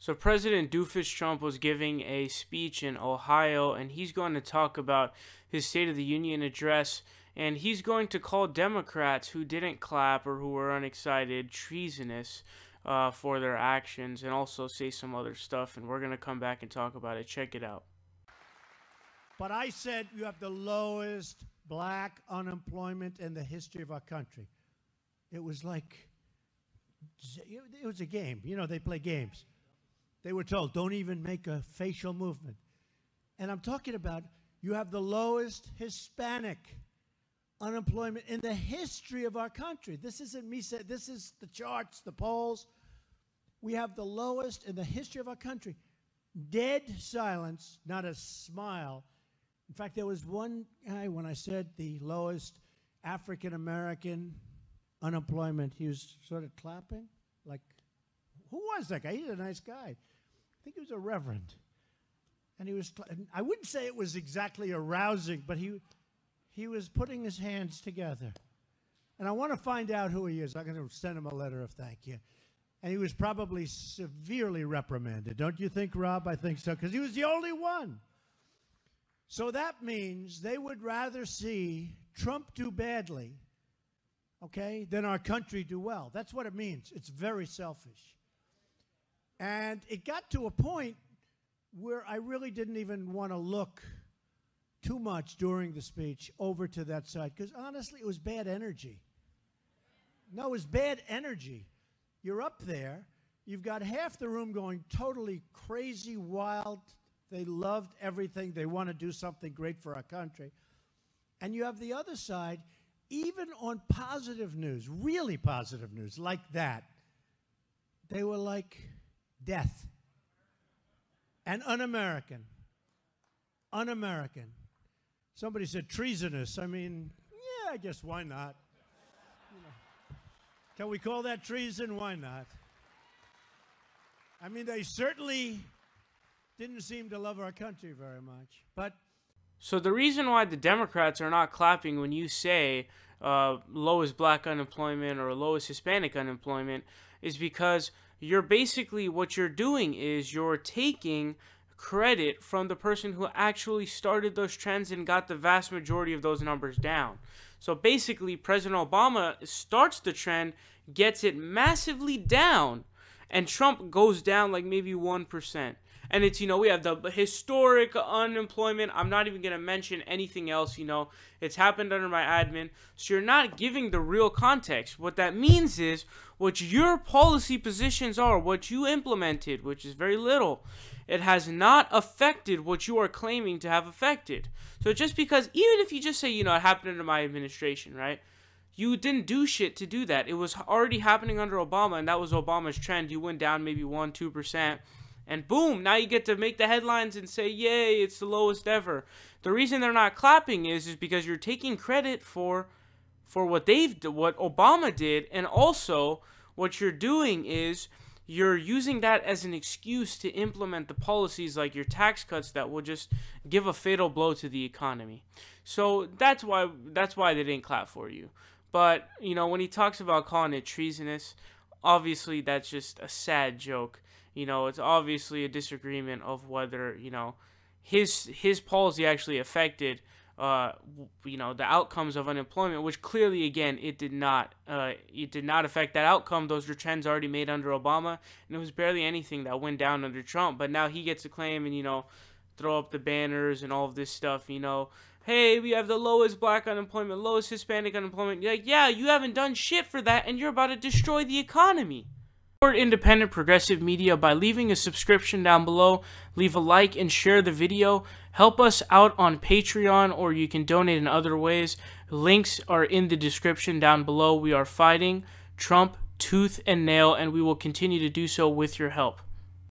So President Doofus Trump was giving a speech in Ohio, and he's going to talk about his State of the Union address, and he's going to call Democrats who didn't clap or who were unexcited treasonous for their actions, and also say some other stuff, and we're going to come back and talk about it. Check it out. But I said you have the lowest black unemployment in the history of our country. It was like, it was a game. You know, they play games. They were told, don't even make a facial movement. And I'm talking about you have the lowest Hispanic unemployment in the history of our country. This isn't me saying, this is the charts, the polls. We have the lowest in the history of our country. Dead silence, not a smile. In fact, there was one guy, when I said the lowest African-American unemployment, he was sort of clapping. Like, who was that guy? He's a nice guy. I think he was a reverend. And he was, I wouldn't say it was exactly arousing, but he was putting his hands together. And I want to find out who he is. I'm going to send him a letter of thank you. And he was probably severely reprimanded. Don't you think, Rob? I think so, because he was the only one. So that means they would rather see Trump do badly, okay, than our country do well. That's what it means. It's very selfish. And it got to a point where I really didn't even want to look too much during the speech over to that side, because honestly, it was bad energy. No, it was bad energy. You're up there. You've got half the room going totally crazy, wild. They loved everything. They want to do something great for our country. And you have the other side, even on positive news, really positive news like that, they were like death and un-American. Un-American. Somebody said treasonous. I mean, yeah, I guess why not? You know, can we call that treason? Why not? I mean, they certainly didn't seem to love our country very much. But so the reason why the Democrats are not clapping when you say lowest black unemployment or lowest Hispanic unemployment is because you're basically, what you're doing is you're taking credit from the person who actually started those trends and got the vast majority of those numbers down. So basically, President Obama starts the trend, gets it massively down, and Trump goes down like maybe 1%. And it's, you know, we have the historic unemployment. I'm not even going to mention anything else, you know. It's happened under my admin. So you're not giving the real context. What that means is what your policy positions are, what you implemented, which is very little. It has not affected what you are claiming to have affected. So just because, even if you just say, you know, it happened under my administration, right? You didn't do shit to do that. It was already happening under Obama, and that was Obama's trend. You went down maybe 1-2%. And boom, now you get to make the headlines and say, yay, it's the lowest ever. The reason they're not clapping is because you're taking credit for what Obama did, and also what you're doing is you're using that as an excuse to implement the policies like your tax cuts that will just give a fatal blow to the economy. So that's why they didn't clap for you. But, you know, when he talks about calling it treasonous, obviously that's just a sad joke. You know, it's obviously a disagreement of whether, you know, his policy actually affected, you know, the outcomes of unemployment, which clearly, again, it did not affect that outcome. Those were trends already made under Obama, and it was barely anything that went down under Trump. But now he gets to claim and, you know, throw up the banners and all of this stuff, you know. Hey, we have the lowest black unemployment, lowest Hispanic unemployment. You're like, yeah, you haven't done shit for that, and you're about to destroy the economy. Support independent progressive media by leaving a subscription down below, leave a like and share the video, help us out on Patreon, or you can donate in other ways. Links are in the description down below. We are fighting Trump tooth and nail, and we will continue to do so with your help.